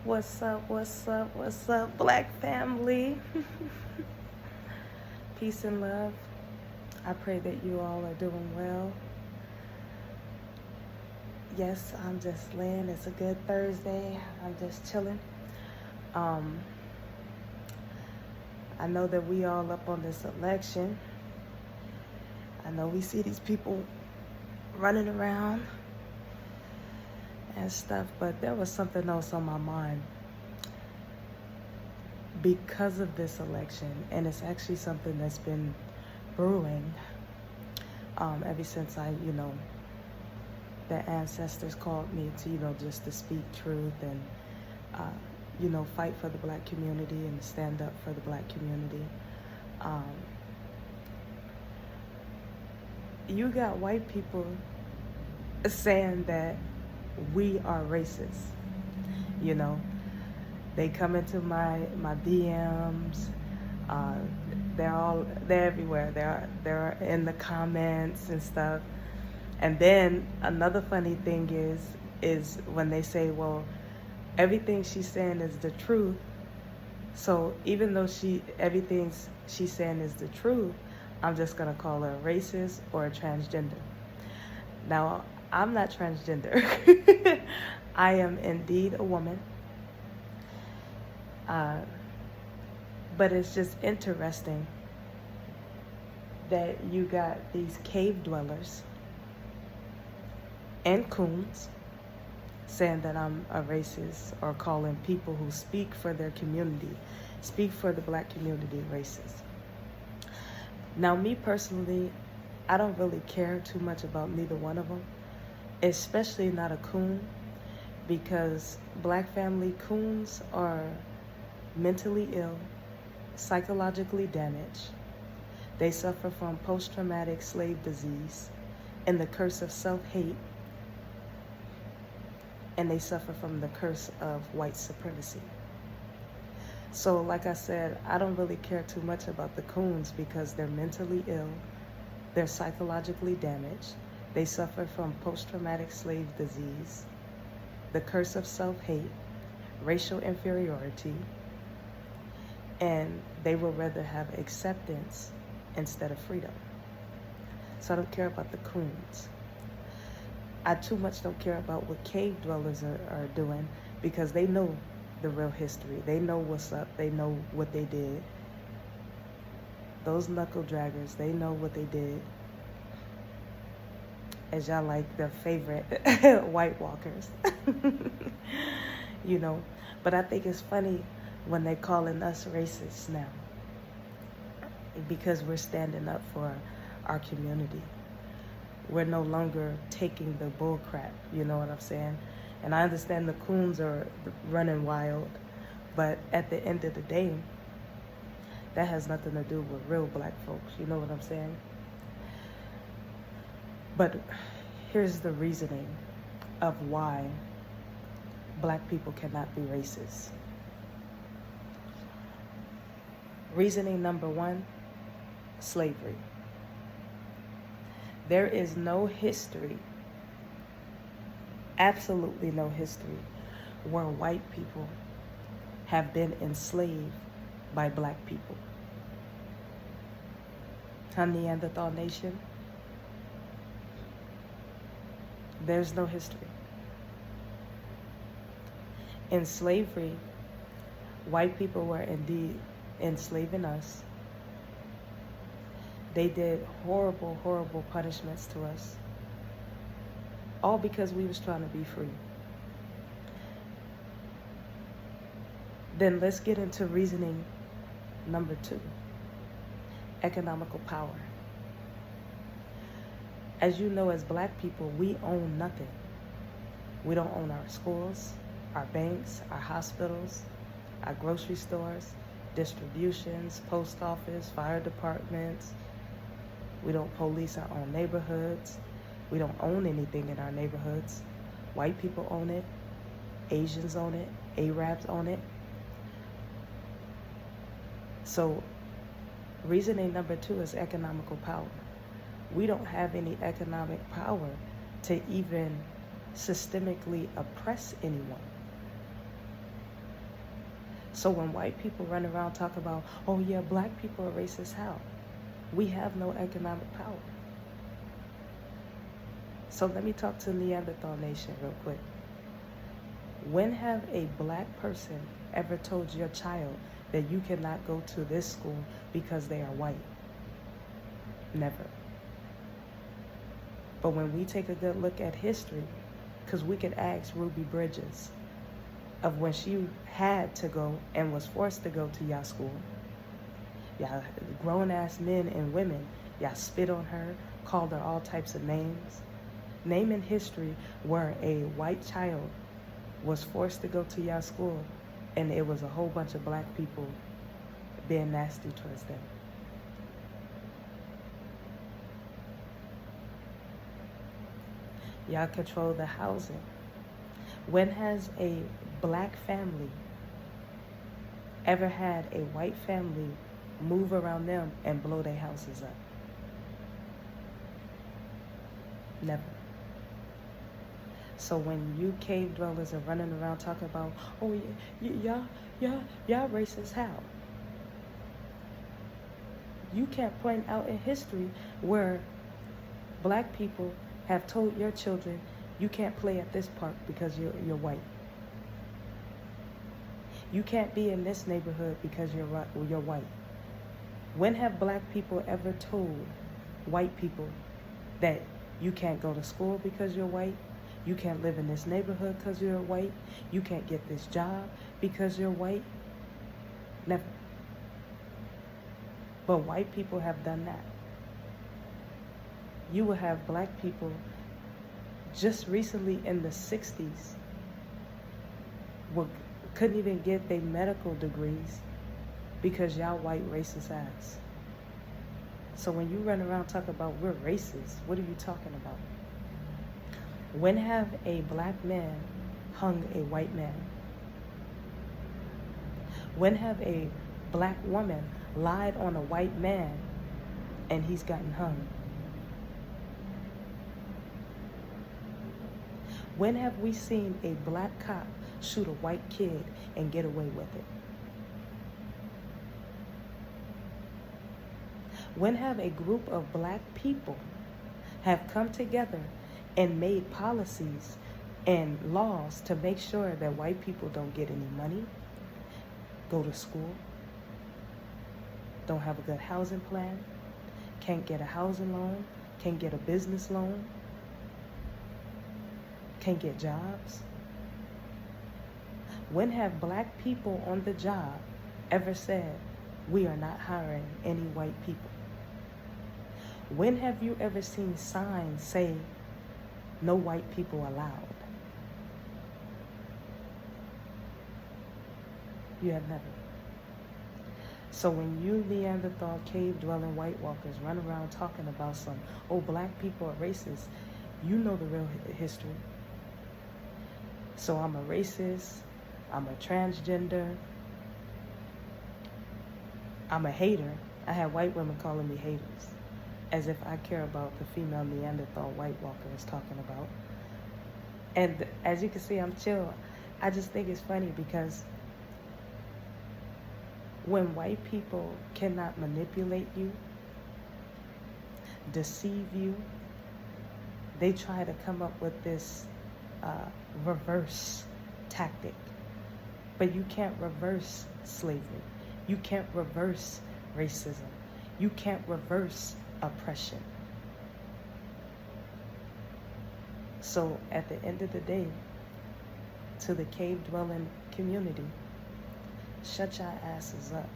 What's up, Black family? Peace and love. I pray that you all are doing well. Yes, I'm just laying. It's a good Thursday. I'm just chilling. I know that we all up on this election. I know we see these people running around and stuff, but there was something else on my mind because of this election, and it's actually something that's been brewing ever since the ancestors called me to, just to speak truth and, fight for the Black community and stand up for the Black community. You got white people saying that we are racist. They come into my DMs. They're everywhere. They're in the comments and stuff. And then another funny thing is when they say, well, everything she's saying is the truth. So even though everything she's saying is the truth, I'm just gonna call her a racist or a transgender. Now, I'm not transgender. I am indeed a woman. But it's just interesting that you got these cave dwellers and coons saying that I'm a racist, or calling people who speak for their community, speak for the Black community, racist. Now, me personally, I don't really care too much about neither one of them, especially not a coon, because Black family coons are mentally ill, psychologically damaged. They suffer from post-traumatic slave disease and the curse of self-hate, and they suffer from the curse of white supremacy. So like I said, I don't really care too much about the coons because they're mentally ill, they're psychologically damaged, they suffer from post-traumatic slave disease, the curse of self-hate, racial inferiority, and they will rather have acceptance instead of freedom. So I don't care about the coons. I too much don't care about what cave dwellers are doing, because they know the real history. They know what's up. They know what they did. Those knuckle draggers, they know what they did. As y'all like their favorite White Walkers. But I think it's funny when they're calling us racists now, because we're standing up for our community. We're no longer taking the bull crap, you know what I'm saying? And I understand the coons are running wild, but at the end of the day, that has nothing to do with real Black folks, you know what I'm saying? But here's the reasoning of why Black people cannot be racist. Reasoning number one, slavery. There is no history, absolutely no history, where white people have been enslaved by Black people. Neanderthal nation, there's no history. In slavery, white people were indeed enslaving us. They did horrible, horrible punishments to us, all because we was trying to be free. Then let's get into reasoning number two, economical power. As you know, as Black people, we own nothing. We don't own our schools, our banks, our hospitals, our grocery stores, distributions, post office, fire departments. We don't police our own neighborhoods. We don't own anything in our neighborhoods. White people own it. Asians own it. Arabs own it. So reasoning number two is economical power. We don't have any economic power to even systemically oppress anyone. So when white people run around talk about, oh yeah, black people are racist, how? We have no economic power. So let me talk to Neanderthal Nation real quick. When have a black person ever told your child that you cannot go to this school because they are white? Never. But when we take a good look at history, because we could ask Ruby Bridges of when she had to go and was forced to go to y'all school. Y'all grown-ass men and women, y'all spit on her, called her all types of names. Name in history where a white child was forced to go to y'all school and it was a whole bunch of black people being nasty towards them. Y'all control the housing. When has a black family ever had a white family move around them and blow their houses up? Never. So when you cave dwellers are running around talking about, oh y'all racist, how? You can't point out in history where black people have told your children, you can't play at this park because you're white. You can't be in this neighborhood because you're white. When have black people ever told white people that you can't go to school because you're white? You can't live in this neighborhood because you're white? You can't get this job because you're white? Never. But white people have done that. You will have black people just recently in the 60s couldn't even get their medical degrees because y'all white racist ass. So when you run around talking about we're racist, what are you talking about? When have a black man hung a white man? When have a black woman lied on a white man and he's gotten hung? When have we seen a black cop shoot a white kid and get away with it? When have a group of black people have come together and made policies and laws to make sure that white people don't get any money, go to school, don't have a good housing plan, can't get a housing loan, can't get a business loan, can't get jobs? When have black people on the job ever said, we are not hiring any white people? When have you ever seen signs say, no white people allowed? You have never. So when you Neanderthal cave-dwelling White Walkers run around talking about some, oh, black people are racist, you know the real history. So I'm a racist, I'm a transgender, I'm a hater. I have white women calling me haters, as if I care about the female Neanderthal White Walker is talking about. And as you can see, I'm chill. I just think it's funny because when white people cannot manipulate you, deceive you, they try to come up with this reverse tactic. But you can't reverse slavery. You can't reverse racism. You can't reverse oppression. So at the end of the day, to the cave-dwelling community, shut your asses up.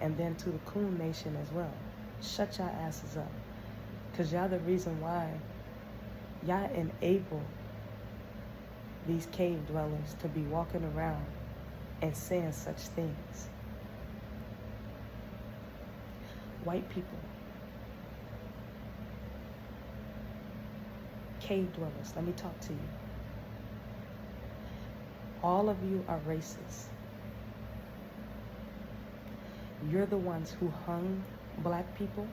And then to the Coon Nation as well, shut your asses up. Because y'all the reason why y'all enable these cave dwellers to be walking around and saying such things. White people, cave dwellers, let me talk to you. All of you are racist. You're the ones who hung black people.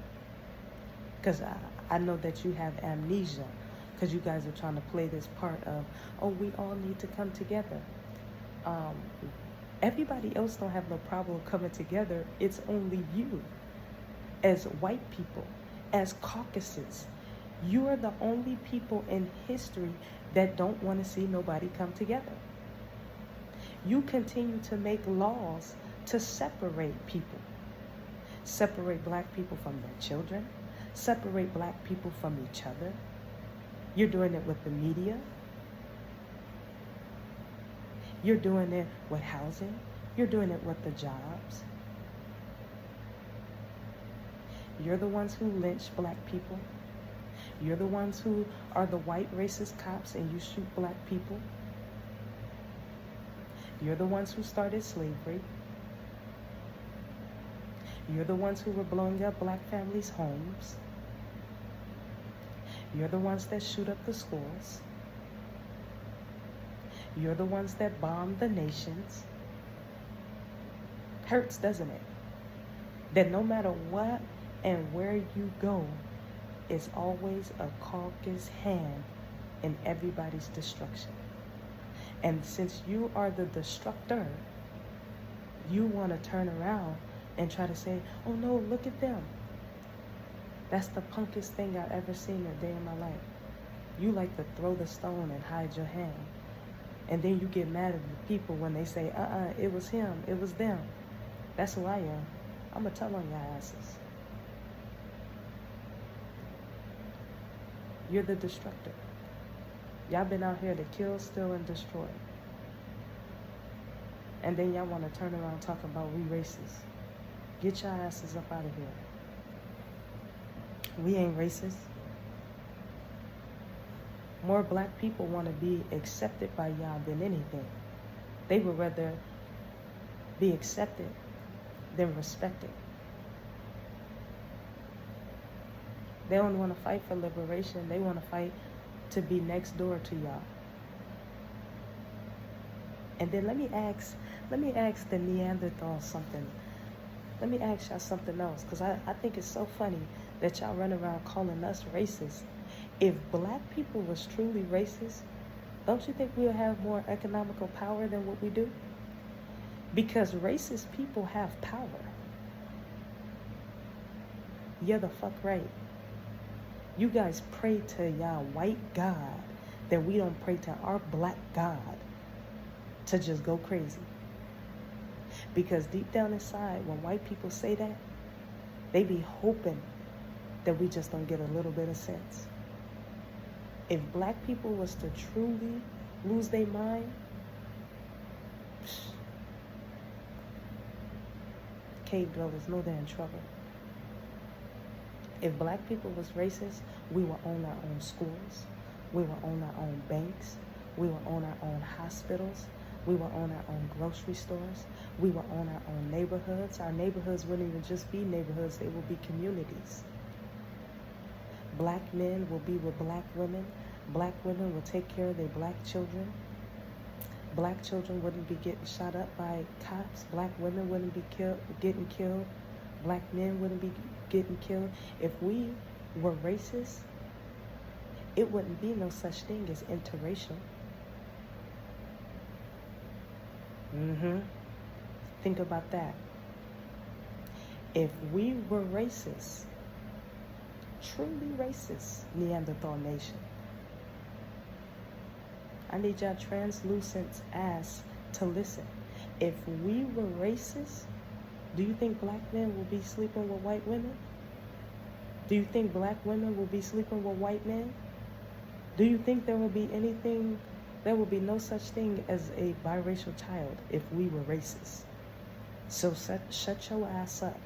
Because I know that you have amnesia. Because you guys are trying to play this part of, oh, we all need to come together. Everybody else don't have no problem coming together. It's only you. As white people, as Caucasus, you are the only people in history that don't want to see nobody come together. You continue to make laws to separate people. Separate black people from their children. Separate black people from each other. You're doing it with the media. You're doing it with housing. You're doing it with the jobs. You're the ones who lynch black people. You're the ones who are the white racist cops and you shoot black people. You're the ones who started slavery. You're the ones who were blowing up black families' homes. You're the ones that shoot up the schools. You're the ones that bomb the nations. Hurts, doesn't it? That no matter what and where you go, it's always a caucus hand in everybody's destruction. And since you are the destructor, you want to turn around and try to say, oh no, look at them. That's the punkest thing I've ever seen a day in my life. You like to throw the stone and hide your hand. And then you get mad at the people when they say, it was him, it was them. That's who I am. I'm going to tell on your asses. You're the destructor. Y'all been out here to kill, steal, and destroy. And then y'all want to turn around talking about we racist. Get your asses up out of here. We ain't racist. More black people want to be accepted by y'all than anything. They would rather be accepted than respected. They don't want to fight for liberation. They want to fight to be next door to y'all. And then let me ask the Neanderthals something. Let me ask y'all something else, because I think it's so funny that y'all run around calling us racist. If black people was truly racist, don't you think we'll have more economical power than what we do? Because racist people have power. You're the fuck right. You guys pray to y'all white God, that we don't pray to our black God to just go crazy. Because deep down inside, when white people say that, they be hoping that we just don't get a little bit of sense. If black people was to truly lose their mind, cave dwellers know they're in trouble. If black people was racist, we would own our own schools. We would own our own banks. We would own our own hospitals. We would own our own grocery stores. We would own our own neighborhoods. Our neighborhoods wouldn't even just be neighborhoods, they would be communities. Black men will be with black women. Black women will take care of their black children. Black children wouldn't be getting shot up by cops. Black women wouldn't be getting killed. Black men wouldn't be getting killed. If we were racist, it wouldn't be no such thing as interracial. Think about that. If we were racist, truly racist, Neanderthal nation, I need y'all translucent ass to listen. If we were racist, do you think black men will be sleeping with white women? Do you think black women will be sleeping with white men? Do you think there will be no such thing as a biracial child if we were racist? So shut your ass up.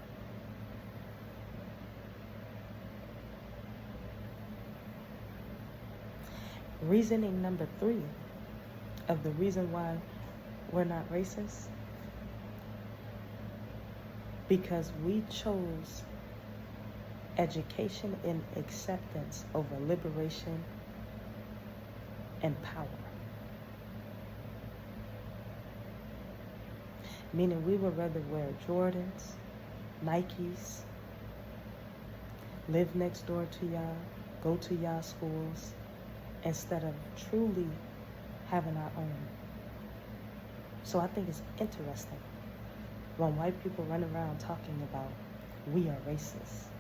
Reasoning number 3 of the reason why we're not racist, because we chose education and acceptance over liberation and power. Meaning we would rather wear Jordans, Nikes, live next door to y'all, go to y'all schools, instead of truly having our own. So I think it's interesting when white people run around talking about we are racist.